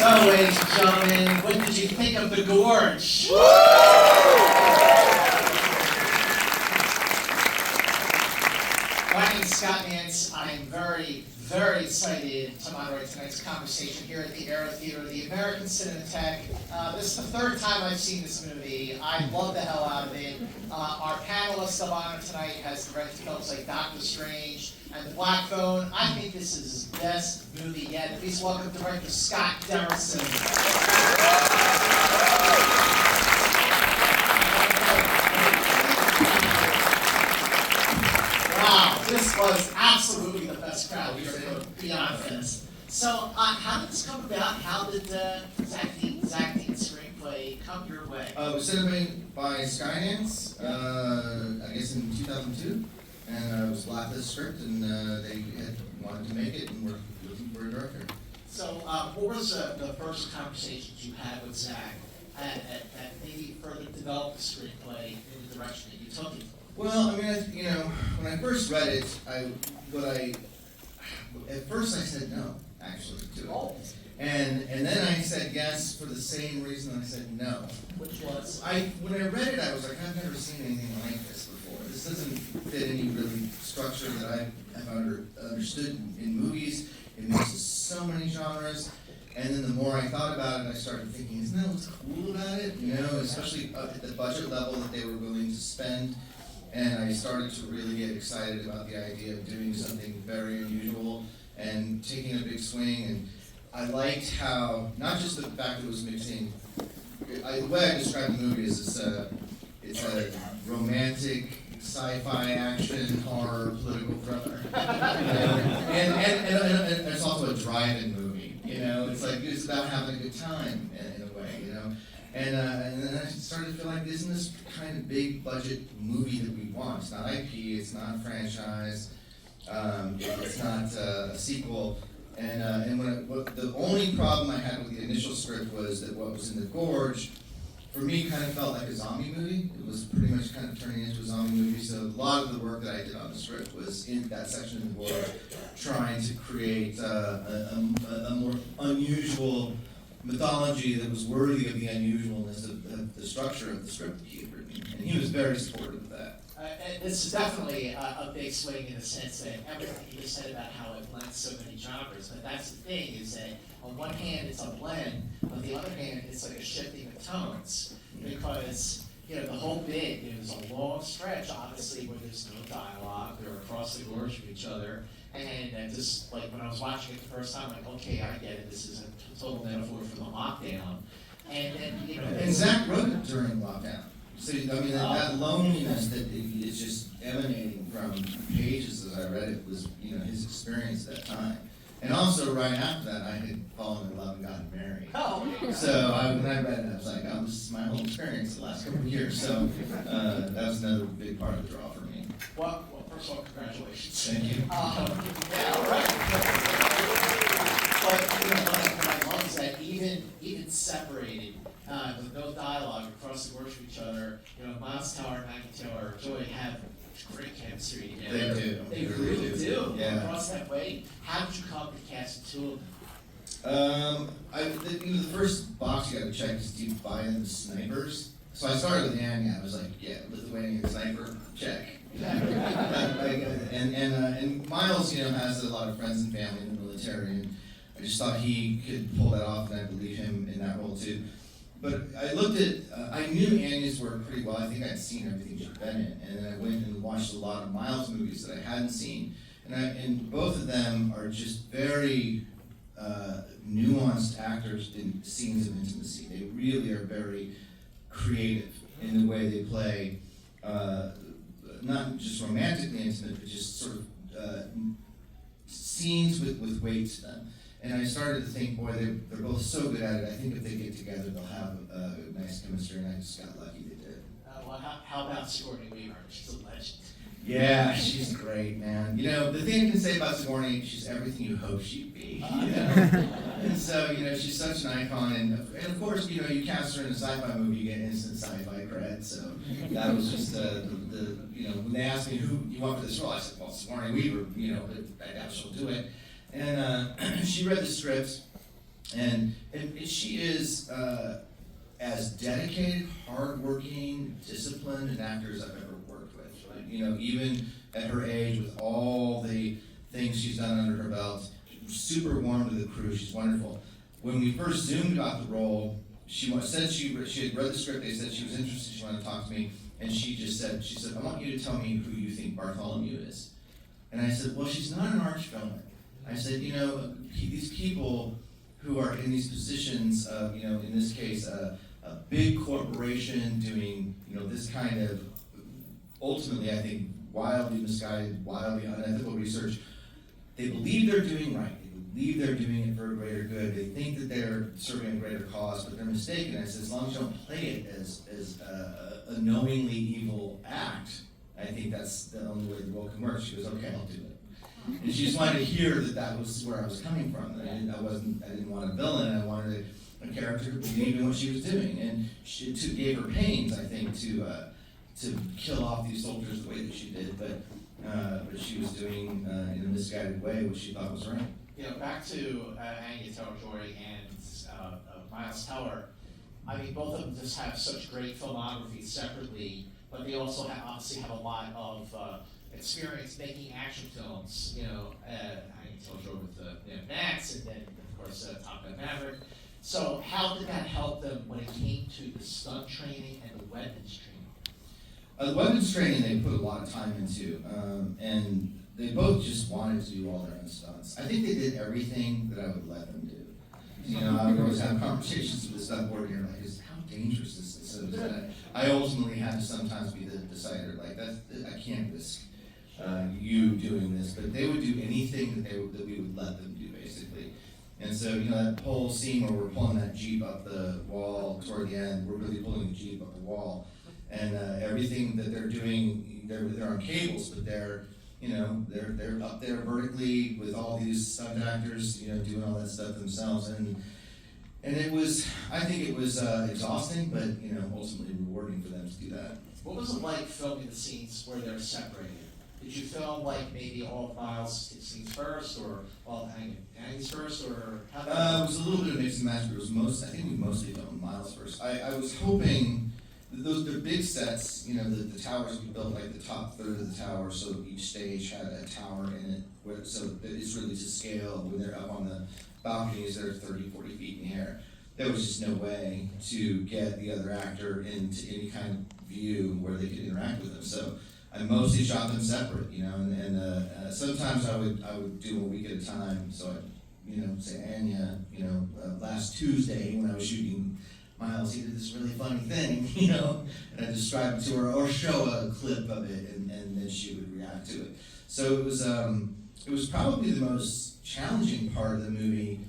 So, ladies and gentlemen, what did you think of the Gorge? My name is Scott Nance. I am very excited to moderate tonight's conversation here at the Aero Theater, the American Cinematheque. This is the third time I've seen this movie. I love the hell out of it. Our panelist of honor tonight has directed films like Doctor Strange and The Black Phone. I think this is his best movie yet. Please welcome director Scott Derrickson. Wow, this was absolutely the best crowd here at Beyond Fest. So, how did this come about? How did Zach acting and screenplay come your way? It was sent by Skynance, I guess in 2002, and it was Latha's script, and they had wanted to make it, and we're looking for a director. So, what was the first conversations you had with Zach that maybe further developed the screenplay in the direction that you took it? Well, I mean, when I first read it, at first I said no, actually, to it. Oh. And then I said yes for the same reason I said no. Which was? When I read it, I was like, I've never seen anything like this before. This doesn't fit any really structure that I have understood in movies. It mixes so many genres. And then the more I thought about it, I started thinking, isn't that what's cool about it? Especially at the budget level that they were willing to spend. And I started to really get excited about the idea of doing something very unusual and taking a big swing. And I liked how, not just the fact that it was mixing, the way I describe the movie is it's a romantic, sci-fi, action, horror, political thriller. And it's also a drive-in movie. It's about having a good time in a way. And then I started to feel like, isn't this kind of big budget movie that we want? It's not IP, it's not a franchise, it's not a sequel. And the only problem I had with the initial script was that what was in the Gorge, for me, kind of felt like a zombie movie. It was pretty much kind of turning into a zombie movie. So a lot of the work that I did on the script was in that section of the Gorge, trying to create a more unusual mythology that was worthy of the unusualness of the structure of the script that he had written. And he was very supportive of that. This is definitely a big swing in the sense that everything you just said about how it blends so many genres, but that's the thing, is that on one hand it's a blend, on the other hand it's like a shifting of tones, because the whole bit, there's a long stretch, obviously, where there's no dialogue, they're across the gorge from each other, and just like when I was watching it the first time, like, okay, I get it, this is a total metaphor for the lockdown, and then, And Zach wrote it during lockdown. So, that loneliness that is just emanating from pages as I read it was, his experience at that time. And also, right after that, I had fallen in love and gotten married. Oh, yeah. So when I read it, I was like, oh, this is my whole experience the last couple of years. So that was another big part of the draw for me. Well, first of all, congratulations. Thank you. Yeah, all right. But what I love is that even separated, with no dialogue across the gorge from each other, Miles Teller and Maggie Taylor Joy have great chemistry together. They do. They really do. Yeah. Across that way. How did you come to cast the two of them? The first box you got to check is, do you buy into the snipers? So I started with Anya. I was like, yeah, Lithuanian sniper, check. And Miles, has a lot of friends and family in the military, and I just thought he could pull that off, and I believe him in that role too. But I looked at, I knew Anya's work pretty well. I think I'd seen everything she'd been in, and then I went and watched a lot of Miles movies that I hadn't seen, and both of them are just very nuanced actors in scenes of intimacy. They really are very creative in the way they play, not just romantically intimate, but just sort of scenes with weight to them. And I started to think, boy, they're both so good at it. I think if they get together, they'll have a nice chemistry, and I just got lucky they did. Well, how about Sigourney Weaver? She's a legend. Yeah, she's great, man. The thing I can say about Sigourney, she's everything you hope she'd be. And so, she's such an icon, and of course, you cast her in a sci-fi movie, you get instant sci-fi cred. So that was just when they asked me who you want for this role, I said, well, Sigourney Weaver. I doubt she'll do it. And she read the script, And she is as dedicated, hardworking, disciplined an actor as I've ever worked with. You know, even at her age, with all the things she's done under her belt, super warm to the crew. She's wonderful. When we first Zoomed about the role, she said she had read the script. They said she was interested. She wanted to talk to me, and she said, "I want you to tell me who you think Bartholomew is." And I said, "Well, she's not an arch filmer." I said, "You know, these people who are in these positions of, you know, in this case, a big corporation doing, you know, this kind of, ultimately, I think, wildly misguided, wildly unethical research, they believe they're doing right. They believe they're doing it for a greater good. They think that they're serving a greater cause, but they're mistaken." I said, "As long as you don't play it as a knowingly evil act, I think that's the only way the world can work." She goes, "Okay, I'll do it." And she just wanted to hear that was where I was coming from. That I didn't want a villain. I wanted a character who believed in what she was doing, and she gave her pains, I think, to kill off these soldiers the way that she did. But she was doing in a misguided way what she thought was right. You know, back to Anya Taylor-Joy and Miles Teller. I mean, both of them just have such great filmography separately, but they also obviously have a lot of experience making action films. You know, Anya Taylor-Joy with Max, and then of course Top Gun Maverick. So how did that help them when it came to the stunt training and the weapons training? The weapons training they put a lot of time into, and they both just wanted to do all their own stunts. I think they did everything that I would let them do. You know, I would always have conversations with the stunt coordinator, like, how dangerous is this? So I ultimately had to sometimes be the decider, like, I can't risk you doing this, but they would do anything that we would let them do, basically. And so, you know, that whole scene where we're pulling that Jeep up the wall toward the end, we're really pulling the Jeep up the wall. And everything that they're doing, they're on cables, but they're up there vertically with all these stunt actors, you know, doing all that stuff themselves. And it was, I think it was exhausting, but, you know, ultimately rewarding for them to do that. What was it like filming the scenes where they're separated? Did you film like maybe all of Miles' scenes first, or all Annie's first, or how? It was a little bit of mix and match, but it was I think we mostly filmed Miles first. I was hoping. They're big sets, you know, the towers we built, like the top third of the tower, so each stage had a tower in it, so it's really to scale. When they're up on the balconies, they're 30, 40 feet in the air. There was just no way to get the other actor into any kind of view where they could interact with them. So I mostly shot them separate, you know, and sometimes I would do a week at a time. So I'd, you know, say, Anya, you know, last Tuesday when I was shooting Miles, he did this really funny thing, you know, and I described it to her, or show a clip of it, and then she would react to it. So it was probably the most challenging part of the movie,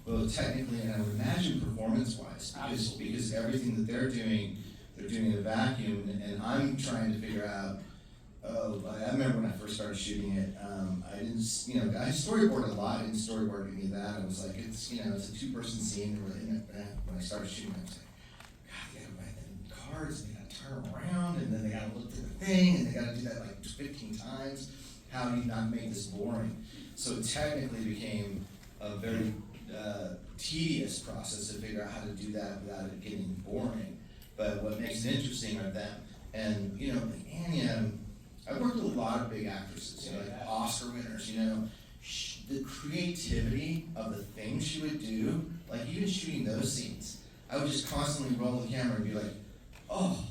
both technically and I would imagine performance-wise, because everything that they're doing in a vacuum, and I'm trying to figure out. I remember when I first started shooting it, I didn't, you know, I storyboarded a lot. I didn't storyboard any of that. I was like, it's, you know, it's a two-person scene. And when I started shooting, I was like, God, they gotta write the cards, and they gotta turn around, and then they gotta look through the thing, and they gotta do that like 15 times. How do you not make this boring? So it technically became a very tedious process to figure out how to do that without it getting boring. But what makes it interesting are them. And, you know, Anya, I've worked with a lot of big actresses, you know, like Oscar winners, you know, the creativity of the things she would do, like even shooting those scenes, I would just constantly roll the camera and be like, oh,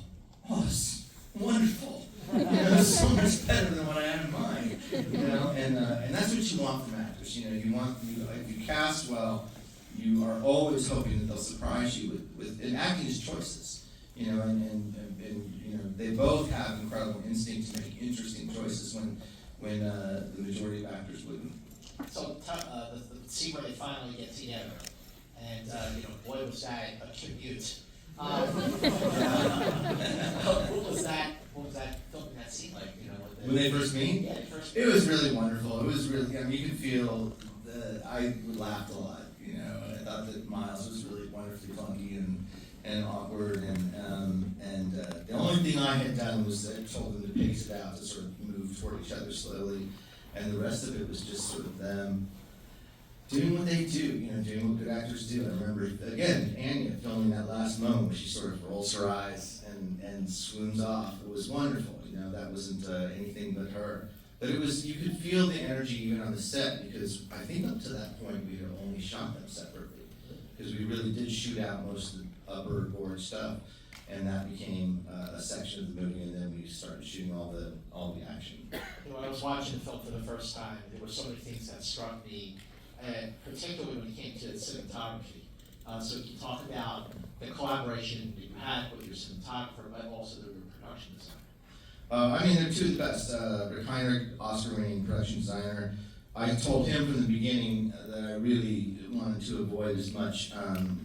it's wonderful. You know, it's so much better than what I had in mind, you know, and that's what you want from actors, you know, if you cast well, you are always hoping that they'll surprise you with and acting is choices, you know, and you know, they both have incredible instinct to make interesting choices when the majority of actors wouldn't. So the scene where they finally get together, and you know, boy was that a commute. What was that filming that scene like? You know, when they first meet? Yeah, first. It was really wonderful. It was really, I mean, you could feel I laughed a lot. You know, I thought that Miles was really wonderfully funky and awkward, and the only thing I had done was I told them to pace it out, to sort of move toward each other slowly, and the rest of it was just sort of them doing what they do, doing what good actors do. I remember, again, Anya filming that last moment where she sort of rolls her eyes and swoons off. It was wonderful, that wasn't anything but her. But it was, you could feel the energy even on the set, because I think up to that point we had only shot them separately. Because we really did shoot out most of the upper Gorge stuff, and that became a section of the movie, and then we started shooting all the action. When I was watching the film for the first time, there were so many things that struck me, particularly when it came to cinematography. So you talk about the collaboration that you had with your cinematographer, but also the production designer. They're two of the best. Rick Heinrich, Oscar-winning production designer. I told him from the beginning that I really wanted to avoid as much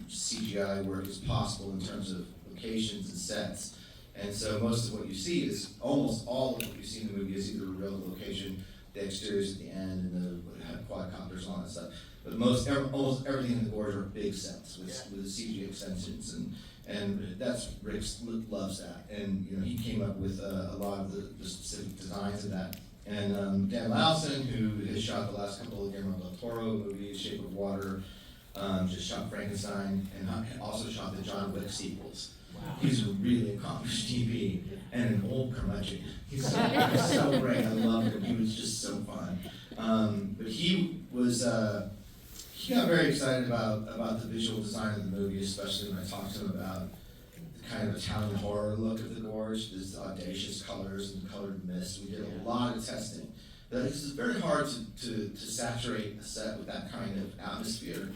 CGI work as possible in terms of locations and sets. And so most of what you see is, almost all of what you see in the movie is either a real location, the exteriors at the end, and the quadcopters and all that stuff. But almost everything in the Gorge are big sets with the CG extensions, and that's Rick loves that. And he came up with a lot of the specific designs of that. And Dan Lowson, who has shot the last couple of Guillermo del Toro movies, Shape of Water, just shot Frankenstein, and also shot the John Wick sequels. Wow. He's a really accomplished DP and an old curmudgeon. He's so great. I loved him. He was just so fun. But he got very excited about the visual design of the movie, especially when I talked to him about the kind of Italian horror look of the Gorge, this audacious colors and colored mist. We did a lot of testing. But it's very hard to saturate a set with that kind of atmosphere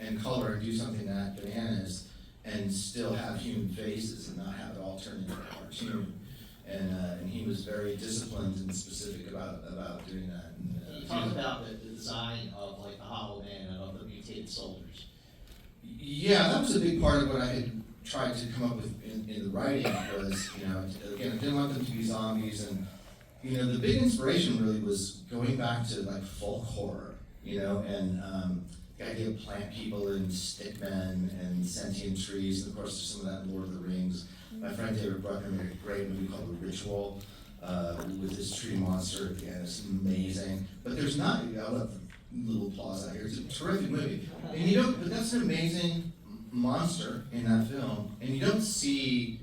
and color and do something that bananas and still have human faces and not have it all turned into a cartoon. And he was very disciplined and specific about doing that. You talk about the design of like the Hollow Man and of the mutated soldiers. Yeah, that was a big part of what I had tried to come up with in the writing was, again, I didn't want them to be zombies, and the big inspiration really was going back to like folk horror, and the idea of plant people and stickmen and sentient trees, and of course there's some of that in Lord of the Rings. My friend David Bruckner made a great movie called The Ritual with this tree monster at the end. It's amazing. But there's not, I'll let the little applause out here. It's a terrific movie. And but that's an amazing monster in that film. And you don't see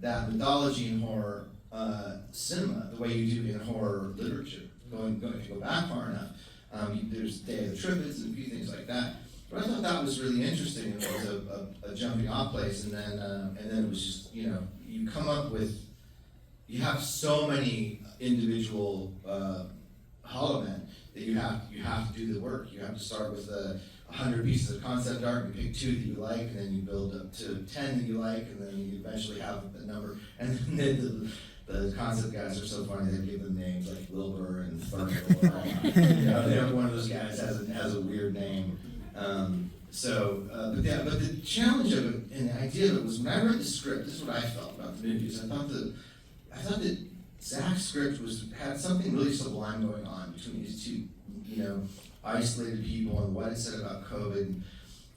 that mythology in horror cinema the way you do in horror literature. If you go back far enough, there's Day of the Triffids and a few things like that. But I thought that was really interesting. It was a jumping off place, and then it was just you come up with, you have so many individual Hollow Men that you have to do the work. You have to start with 100 pieces of concept art, and you pick 2 that you like, and then you build up to 10 that you like, and then you eventually have a number. And then the concept guys are so funny, they give them names like Wilbur and Thurgood. Every one of those guys has a weird name. But the challenge of it and the idea of it was when I read the script, this is what I felt about the movies. I thought that Zach's script had something really sublime going on between these two, isolated people and what it said about COVID.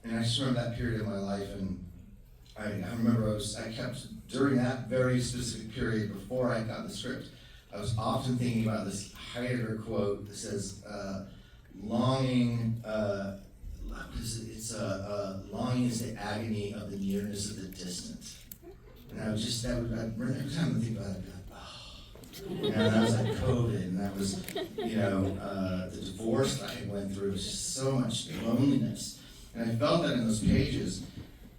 And I just remember that period of my life, and I remember I kept, during that very specific period before I got the script, I was often thinking about this Heidegger quote that says, longing, longing is the agony of the nearness of the distant. And I remember every time I think about it, I'd be like, oh. And that was like COVID, and that was, the divorce that I went through. It was just so much loneliness. And I felt that in those pages.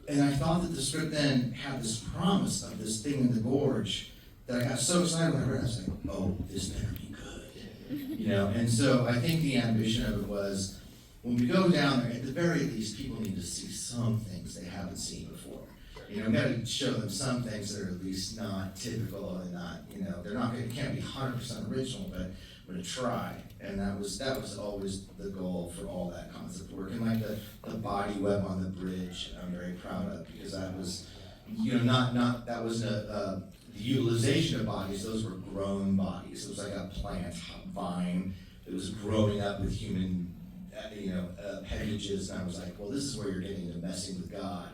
And I thought that the script then had this promise of this thing in the Gorge that I got so excited when I read it. I was like, oh, this better be good. And so I think the ambition of it was, when we go down there, at the very least, people need to see some things they haven't seen before. We've got to show them some things that are at least not typical and not, it can't be 100% original, but a try. And that was always the goal for all that concept work. And like the body web on the bridge, I'm very proud of, because that was, that was the utilization of bodies. Those were grown bodies. It was like a plant vine that was growing up with human appendages, and I was like, well, this is where you're getting into messing with God,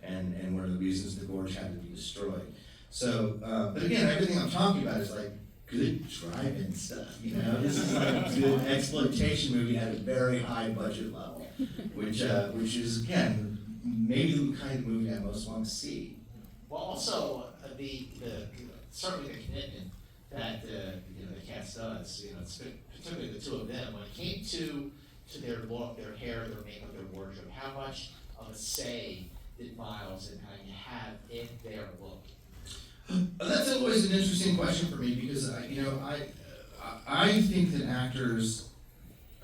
and one of the reasons the Gorge had to be destroyed. So, but again, everything I'm talking about is like good drive-in stuff, you know? This is like a good exploitation movie at a very high budget level, which is, again, maybe the kind of movie I most want to see. Well, also, certainly the commitment that, the cast does, particularly the two of them, when it came to their look, their hair, their makeup, their wardrobe, how much of a say did Miles and Anya have in their look? That's always an interesting question for me because I think that actors,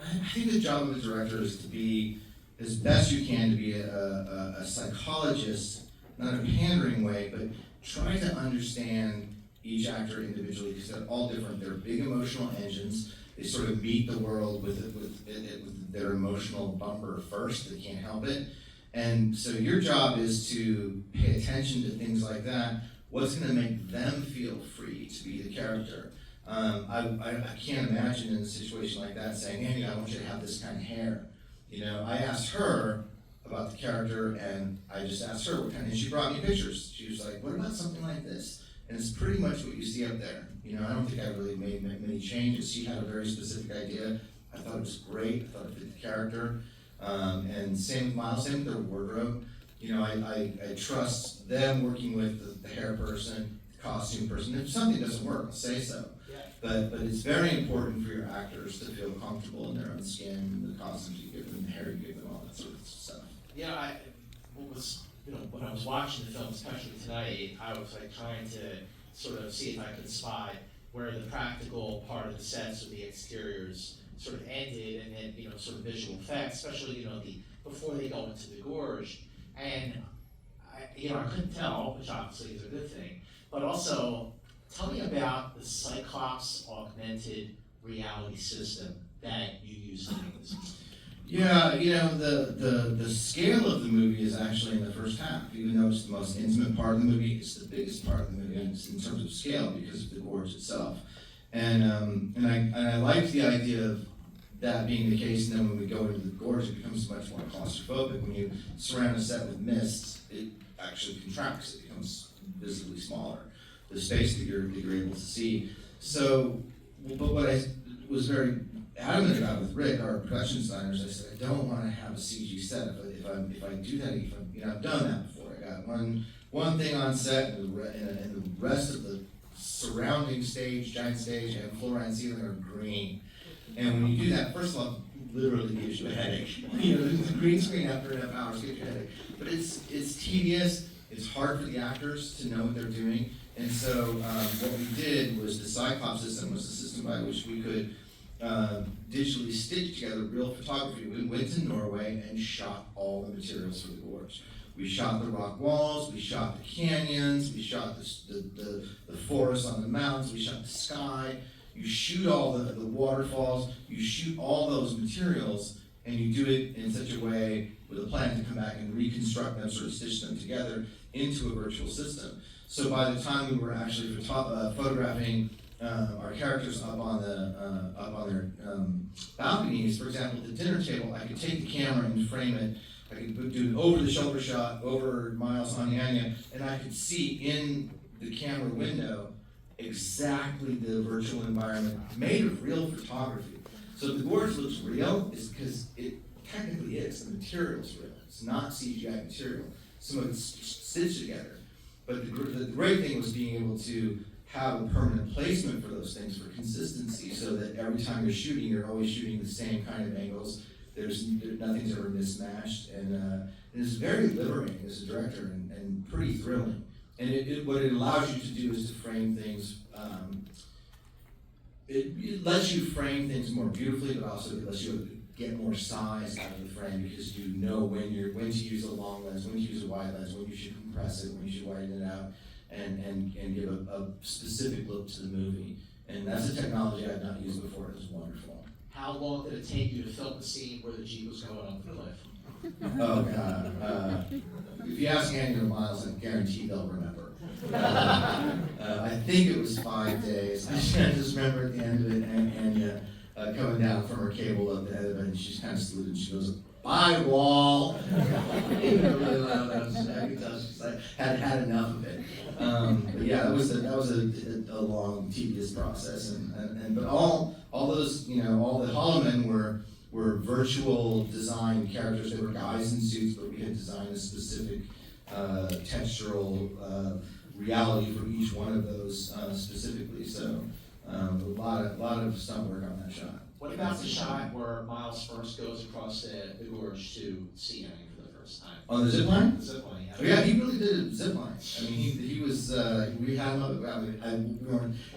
I think the job of a director is to be as best you can to be a psychologist, not in a pandering way, but try to understand each actor individually because they're all different. They're big emotional engines. They sort of meet the world with their emotional bumper first. They can't help it. And so your job is to pay attention to things like that. What's going to make them feel free to be the character? I can't imagine in a situation like that saying, Andy, I want you to have this kind of hair. I asked her about the character, and I just asked her what kind of, and she brought me pictures. She was like, what about something like this? And it's pretty much what you see up there. I don't think I really made many changes. She had a very specific idea. I thought it was great. I thought it fit the character. And same with Miles, same with their wardrobe. I trust them working with the hair person, the costume person. If something doesn't work, I'll say so. Yeah. But it's very important for your actors to feel comfortable in their own skin, the costumes you give them, the hair you give them, all that sort of stuff. When I was watching the film, especially tonight, I was trying to sort of see if I could spot where the practical part of the sets or the exteriors sort of ended, and then sort of visual effects, especially before they go into the gorge, and I couldn't tell, which obviously is a good thing, but also tell me about the Cyclops augmented reality system that you used to make this movie. Yeah, the scale of the movie is actually in the first half. Even though it's the most intimate part of the movie, it's the biggest part of the movie in terms of scale because of the gorge itself. And I like the idea of that being the case, and then when we go into the gorge, it becomes much more claustrophobic. When you surround a set with mist, it actually contracts. It becomes visibly smaller, the space that you're able to see. So, but what I was very adamant about with Rick, our production designers, I said, I don't want to have a CG set. If I do that, I've done that before. I got one thing on set, and the rest of the surrounding stage, giant stage, and floor and ceiling are green. And when you do that, first of all, it literally gives you a headache. The green screen after enough hours gives you a headache. But it's tedious. It's hard for the actors to know what they're doing. And so what we did was the Cyclops system was the system by which we could digitally stitch together real photography. We went to Norway and shot all the materials for the gorge. We shot the rock walls, we shot the canyons, we shot the forest on the mountains, we shot the sky. You shoot all the waterfalls, you shoot all those materials, and you do it in such a way with a plan to come back and reconstruct them, sort of stitch them together into a virtual system. So by the time we were actually photographing our characters up on their balconies, for example, at the dinner table, I could take the camera and frame it. I could do an over-the-shoulder shot over Miles on Anya, and I could see in the camera window exactly the virtual environment made of real photography. So the gorge looks real is because it technically is. The material's real. It's not CGI material. Some of it's stitched together. But the great thing was being able to have a permanent placement for those things for consistency, so that every time you're shooting, you're always shooting the same kind of angles. Nothing's ever mismatched, and it's very liberating as a director and pretty thrilling. And what it allows you to do is to frame things. It lets you frame things more beautifully, but also it lets you get more size out of the frame because you know when to use a long lens, when to use a wide lens, when you should compress it, when you should widen it out, and give a specific look to the movie. And that's a technology I've not used before. It was wonderful. How long did it take you to film the scene where the Jeep was going up the cliff? Oh God! If you ask Andy or Miles, I guarantee they'll remember. I think it was 5 days. I just remember at the end of it, and coming down from her cable up the head of it, and she's kind of saluted, and she goes, "Bye, wall." Even though really loud, I could tell she's like, had enough of it. But yeah, that was a long, tedious process, and but all those, all the Hollow Men were virtual design characters. They were guys in suits, but we had designed a specific textural reality for each one of those specifically. So a lot of stunt work on that shot. What about the shot where Miles first goes across the gorge to see Annie for the first time? On the zip line? The zip line, yeah. Oh, yeah, he really did a zip line. I mean, he was, we had him up,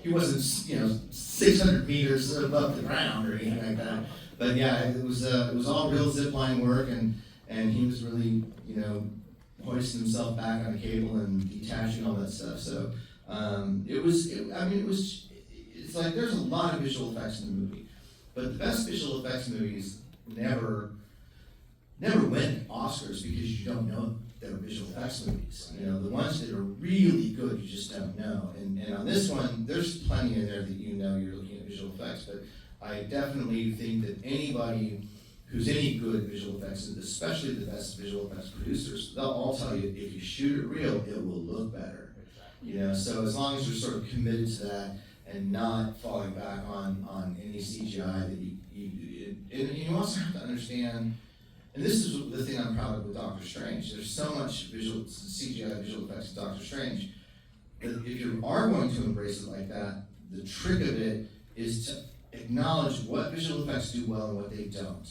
he wasn't, 600 meters above the ground or anything like that. But yeah, it was all real zip line work, and he was really, hoisting himself back on a cable and detaching all that stuff. So it's like there's a lot of visual effects in the movie, but the best visual effects movies never win Oscars because you don't know they're visual effects movies. The ones that are really good, you just don't know. And on this one, there's plenty in there that you're looking at visual effects, but I definitely think that anybody who's any good visual effects, especially the best visual effects producers, they'll all tell you if you shoot it real, it will look better. So as long as you're sort of committed to that and not falling back on any CGI that you also have to understand. And this is the thing I'm proud of with Doctor Strange. There's so much CGI visual effects in Doctor Strange that if you are going to embrace it like that, the trick of it is to acknowledge what visual effects do well and what they don't.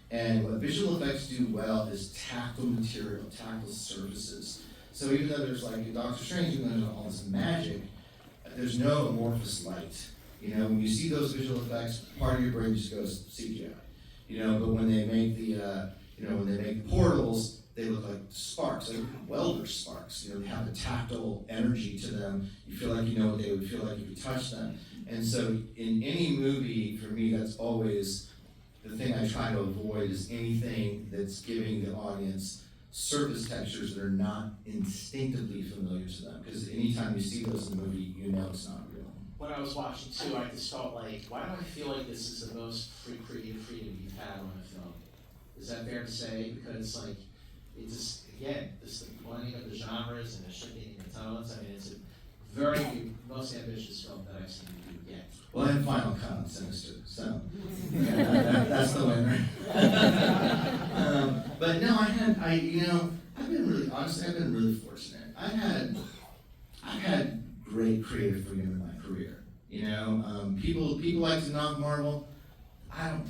And what visual effects do well is tactile material, tactile surfaces. So even though there's like in Doctor Strange, even though there's all this magic, there's no amorphous light. When you see those visual effects, part of your brain just goes CGI. But when they make when they make portals, they look like sparks, like welder sparks. They have a tactile energy to them. You feel like you know what they would feel like if you touch them. And so in any movie, for me, that's always the thing I try to avoid is anything that's giving the audience surface textures that are not instinctively familiar to them. Because anytime you see those in the movie, you know it's not real. When I was watching too, I just felt like, why do I feel like this is the most creative freedom you've had on a film? Is that fair to say? Because it just, again, this the blending of the genres and the shifting of the tones. I mean, it's a most ambitious film that I've seen you do yet. Well, and Final Cut on Sinister, so that's the winner. But no, I've been really fortunate. I've had great creative freedom in my career. People like to knock Marvel. I don't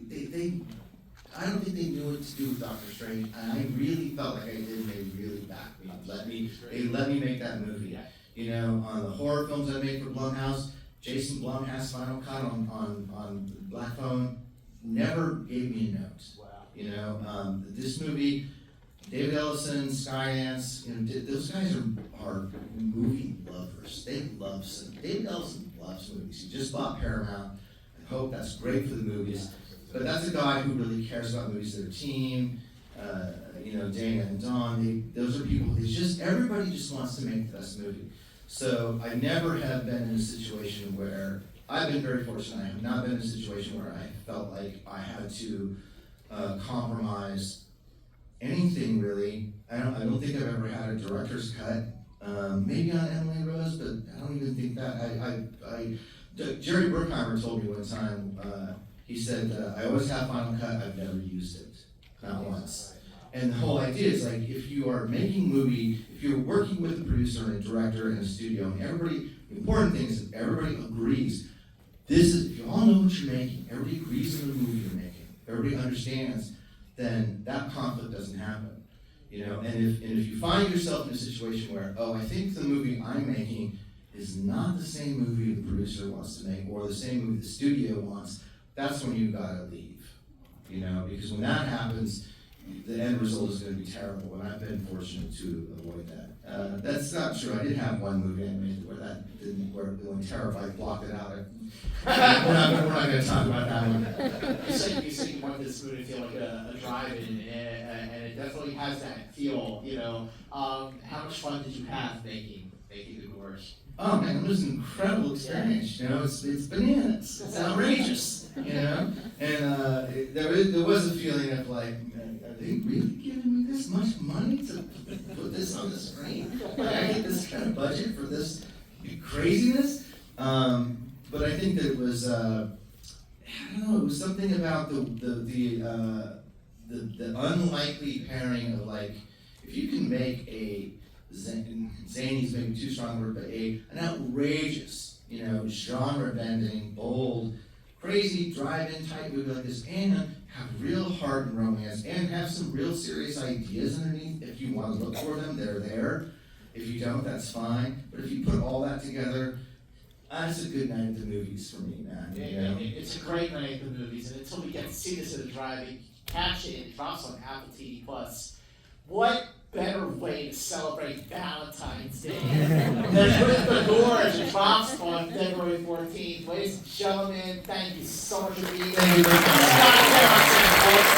think they knew what to do with Doctor Strange, and I really felt like I did, and they really backed me. They let me make that movie. On the horror films I made for Blumhouse, Jason Blumhouse Final Cut on Black Phone never gave me a note. Wow. This movie, David Ellison, Skydance, those guys are movie lovers. They love cinema. David Ellison loves movies. He just bought Paramount. I hope that's great for the movies. But that's a guy who really cares about movies. Their team, Dana and Don, those are people, everybody just wants to make the best movie. So I never have been in a situation where, I've been very fortunate, I have not been in a situation where I felt like I had to compromise anything really. I don't think I've ever had a director's cut, maybe on Emily Rose, but I don't even think that, Jerry Bruckheimer told me one time, he said, I always have Final Cut, I've never used it, not once. And the whole idea is if you are making a movie, if you're working with a producer and a director and a studio, and the important thing is that everybody agrees, if you all know what you're making, everybody agrees on the movie you're making, everybody understands, then that conflict doesn't happen. And if you find yourself in a situation where, I think the movie I'm making is not the same movie the producer wants to make, or the same movie the studio wants, that's when you've got to leave, because when that happens, the end result is going to be terrible, and I've been fortunate to avoid that. That's not true. I did have one movie I made where when Terrified blocked it out. We're not going to talk about that one. You said you want this movie to feel like a drive-in, and it definitely has that feel. How much fun did you have making making the Gorge? Oh man, it was an incredible experience. You know, it's bananas. It's outrageous. You know, and there was a feeling of like, man, are they really giving me this much money to put this on the screen? Like, I get this kind of budget for this craziness. But I think that it was, I don't know, it was something about the unlikely pairing of like, if you can make a zany's maybe too strong a word, but an outrageous, you know, genre-bending, bold, crazy drive-in type movie like this, and have real heart and romance, and have some real serious ideas underneath. If you want to look for them, they're there. If you don't, that's fine. But if you put all that together, that's a good night at the movies for me, man. You know? It's a great night at the movies, and until we get to see this at the drive-in, catch it, it drops on Apple TV+. What better way to celebrate Valentine's Day than with the Gorge? It drops on February 14th. Ladies and gentlemen, thank you so much for being here. Thank you very much.